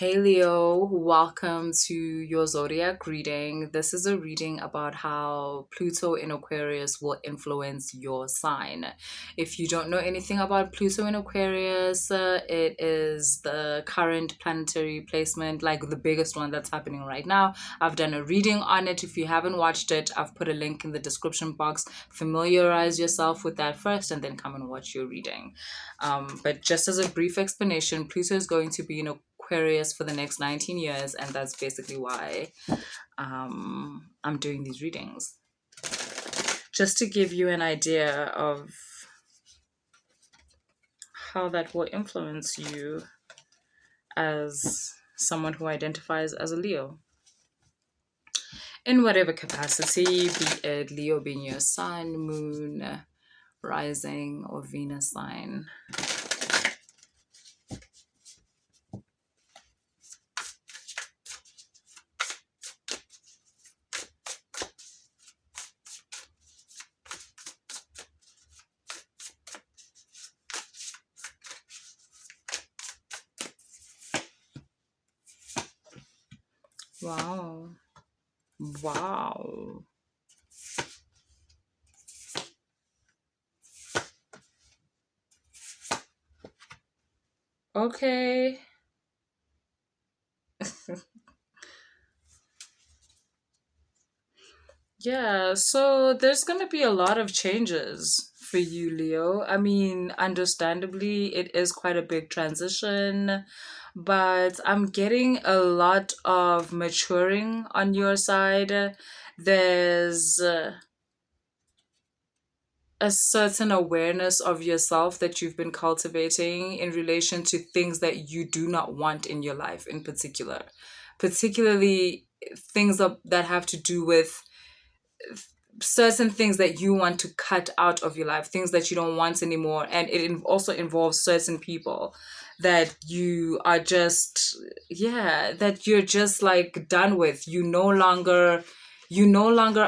Hey Leo, welcome to your zodiac reading. This is a reading about how Pluto in Aquarius will influence your sign. If you don't know anything about Pluto in Aquarius, it is the current planetary placement, like the biggest one that's happening right now. I've done a reading on it. If you haven't watched it, I've put a link in the description box. Familiarize yourself with that first and then come and watch your reading. But just as a brief explanation, Pluto is going to be in Aquarius for the next 19 years, and that's basically why I'm doing these readings. Just to give you an idea of how that will influence you as someone who identifies as a Leo. In whatever capacity, be it Leo being your sun, moon, rising, or Venus sign. Wow. Wow. Okay. Yeah, so there's going to be a lot of changes for you, Leo. I mean, understandably, it is quite a big transition, but I'm getting a lot of maturing on your side. There's a certain awareness of yourself that you've been cultivating in relation to things that you do not want in your life in particular, particularly things that have to do with certain things that you want to cut out of your life, things that you don't want anymore. And it also involves certain people that you are just, yeah, that you're just like done with. You no longer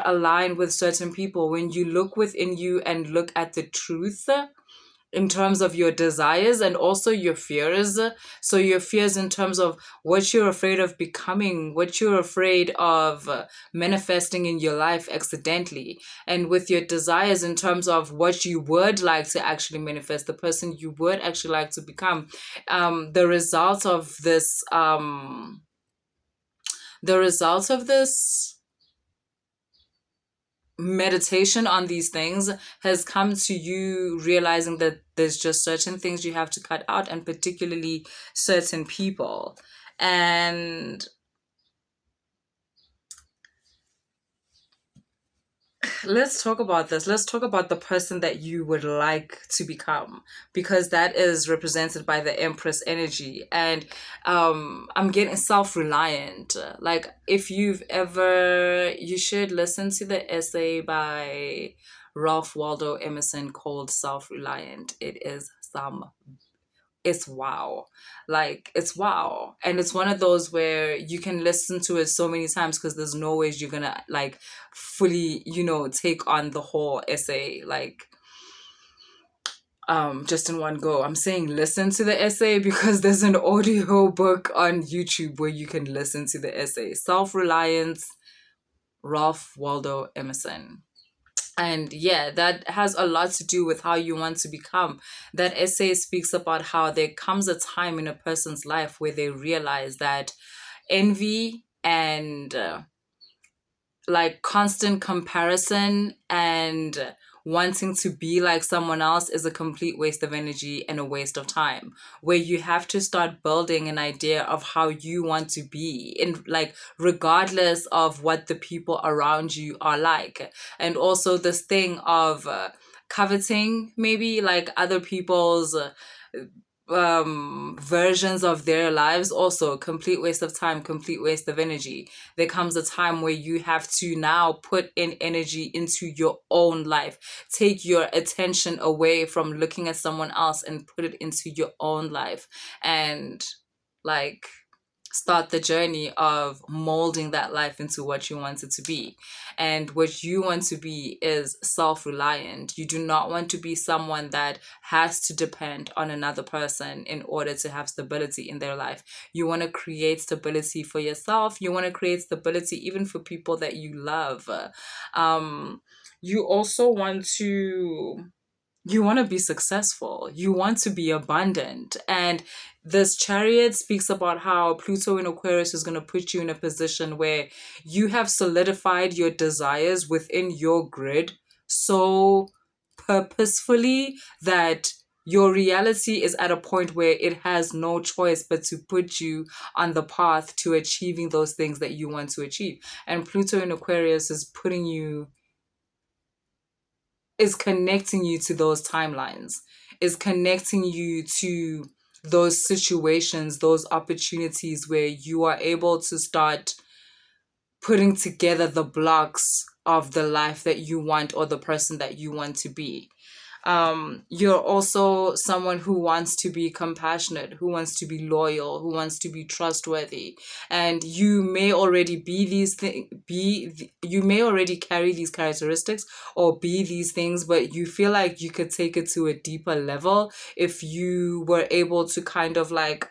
align with certain people. When you look within you and look at the truth in terms of your desires and also your fears. So, your fears in terms of what you're afraid of becoming, what you're afraid of manifesting in your life accidentally, and with your desires in terms of what you would like to actually manifest, the person you would actually like to become. The result of this, the result of this meditation on these things has come to you realizing that there's just certain things you have to cut out, and particularly certain people. And let's talk about this. Let's talk about the person that you would like to become, because that is represented by the Empress energy. And I'm getting self-reliant. Like, if you've ever, you should listen to the essay by Ralph Waldo Emerson called Self-Reliant. It's wow. Like, it's wow. And it's one of those where you can listen to it so many times because there's no ways you're gonna like fully, take on the whole essay, like just in one go. I'm saying listen to the essay because there's an audio book on YouTube where you can listen to the essay. Self-Reliance, Ralph Waldo Emerson. And yeah, that has a lot to do with how you want to become. That essay speaks about how there comes a time in a person's life where they realize that envy and like constant comparison and wanting to be like someone else is a complete waste of energy and a waste of time, where you have to start building an idea of how you want to be, in like regardless of what the people around you are like. And also this thing of coveting maybe like other people's versions of their lives, also complete waste of time, complete waste of energy. There comes a time where you have to now put in energy into your own life, take your attention away from looking at someone else and put it into your own life. And like, start the journey of molding that life into what you want it to be. And what you want to be is self-reliant. You do not want to be someone that has to depend on another person in order to have stability in their life. You want to create stability for yourself. You want to create stability even for people that you love. You also want to be successful. You want to be abundant. And this chariot speaks about how Pluto in Aquarius is going to put you in a position where you have solidified your desires within your grid so purposefully that your reality is at a point where it has no choice but to put you on the path to achieving those things that you want to achieve. And Pluto in Aquarius is connecting you to those timelines, is connecting you to those situations, those opportunities where you are able to start putting together the blocks of the life that you want or the person that you want to be. You're also someone who wants to be compassionate, who wants to be loyal, who wants to be trustworthy, and you may already be you may already carry these characteristics or be these things, but you feel like you could take it to a deeper level if you were able to kind of like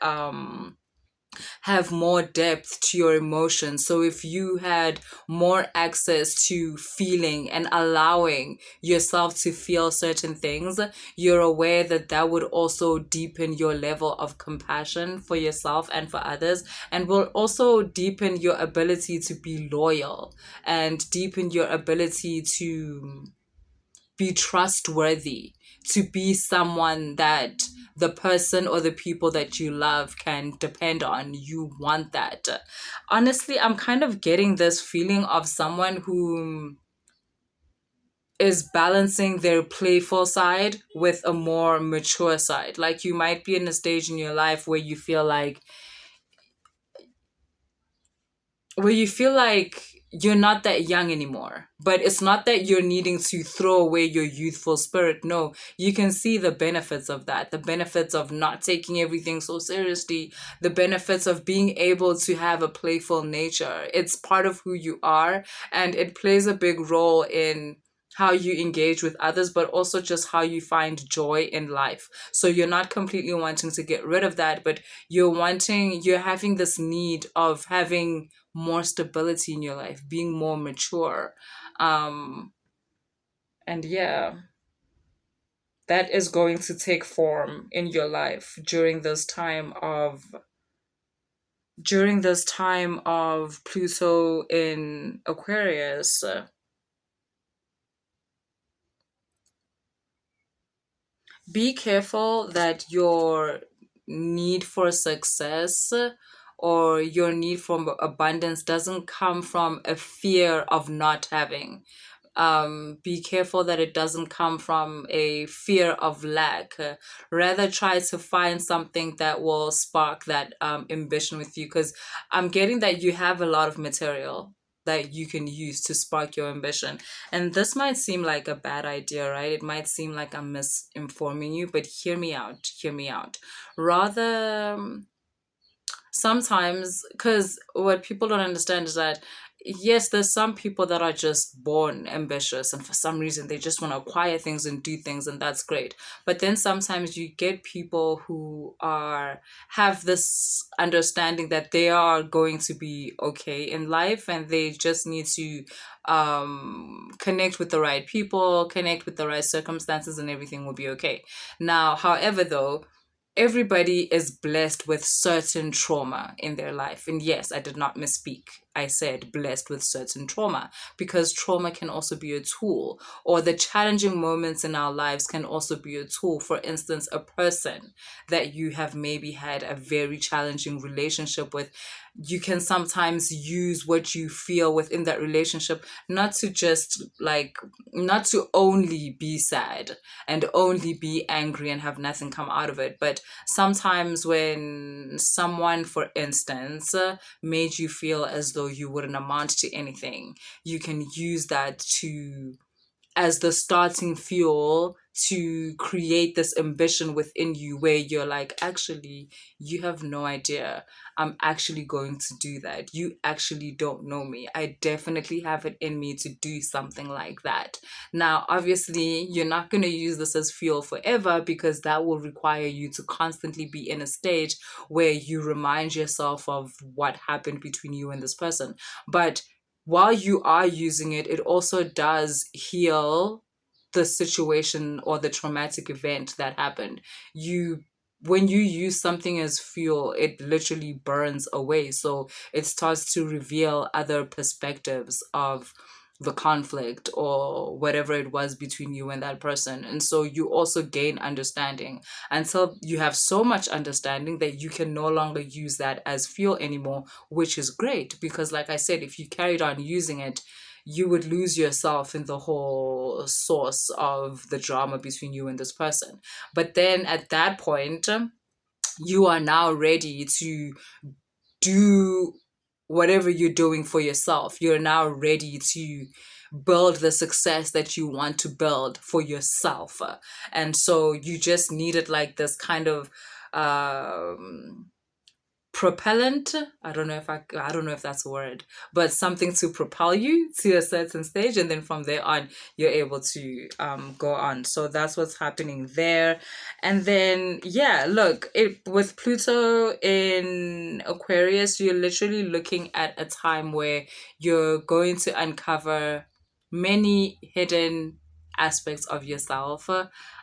have more depth to your emotions. So if you had more access to feeling and allowing yourself to feel certain things, you're aware that that would also deepen your level of compassion for yourself and for others, and will also deepen your ability to be loyal and deepen your ability to be trustworthy, to be someone that the person or the people that you love can depend on. You want that. Honestly, I'm kind of getting this feeling of someone who is balancing their playful side with a more mature side. Like you might be in a stage in your life where you feel like you're not that young anymore. But it's not that you're needing to throw away your youthful spirit. No, you can see the benefits of that, the benefits of not taking everything so seriously, the benefits of being able to have a playful nature. It's part of who you are, and it plays a big role in how you engage with others, but also just how you find joy in life. So you're not completely wanting to get rid of that, but you're having this need of having more stability in your life, being more mature. Um, and yeah, that is going to take form in your life during this time of Pluto in Aquarius. Be careful that your need for success or your need for abundance doesn't come from a fear of not having. Be careful that it doesn't come from a fear of lack. Rather, try to find something that will spark that ambition with you, because I'm getting that you have a lot of material that you can use to spark your ambition. And this might seem like a bad idea, right? It might seem like I'm misinforming you, but hear me out. Hear me out. Rather, sometimes, because what people don't understand is that yes, there's some people that are just born ambitious, and for some reason they just want to acquire things and do things, and that's great. But then sometimes you get people who are have this understanding that they are going to be okay in life, and they just need to connect with the right people, connect with the right circumstances, and everything will be okay. Now, however, though, everybody is blessed with certain trauma in their life. And yes, I did not misspeak. I said blessed with certain trauma, because trauma can also be a tool, or the challenging moments in our lives can also be a tool. For instance, a person that you have maybe had a very challenging relationship with, you can sometimes use what you feel within that relationship not to just like, not to only be sad and only be angry and have nothing come out of it, but sometimes when someone, for instance, made you feel as though you wouldn't amount to anything, you can use that to as the starting fuel to create this ambition within you where you're like, actually, you have no idea. I'm actually going to do that. You actually don't know me. I definitely have it in me to do something like that. Now, obviously, you're not going to use this as fuel forever, because that will require you to constantly be in a stage where you remind yourself of what happened between you and this person. But while you are using it, it also does heal the situation or the traumatic event that happened. You When you use something as fuel, it literally burns away. So it starts to reveal other perspectives of the conflict or whatever it was between you and that person. And so you also gain understanding until you have so much understanding that you can no longer use that as fuel anymore, which is great, because like I said, if you carried on using it, you would lose yourself in the whole source of the drama between you and this person. But then at that point, you are now ready to do whatever you're doing for yourself. You're now ready to build the success that you want to build for yourself. And so you just needed like this kind of propellant. I don't know if that's a word, but something to propel you to a certain stage, and then from there on you're able to go on. So that's what's happening there. And then yeah, look, it with Pluto in Aquarius, you're literally looking at a time where you're going to uncover many hidden aspects of yourself.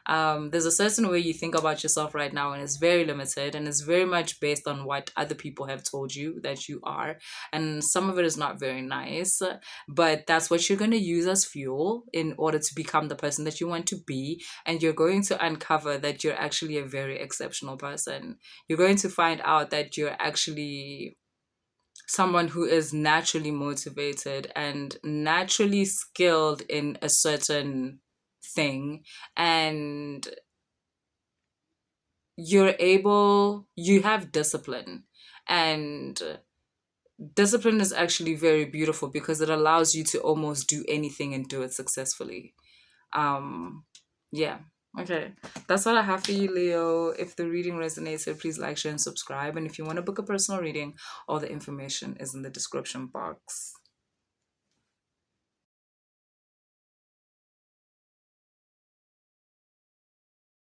There's a certain way you think about yourself right now, and it's very limited, and it's very much based on what other people have told you that you are. And some of it is not very nice, but that's what you're going to use as fuel in order to become the person that you want to be. And you're going to uncover that you're actually a very exceptional person. You're going to find out that you're actually someone who is naturally motivated and naturally skilled in a certain thing, and you have discipline. And discipline is actually very beautiful because it allows you to almost do anything and do it successfully. um yeah. Okay, that's what I have for you, Leo. If the reading resonated, please like, share, and subscribe. And if you want to book a personal reading, all the information is in the description box.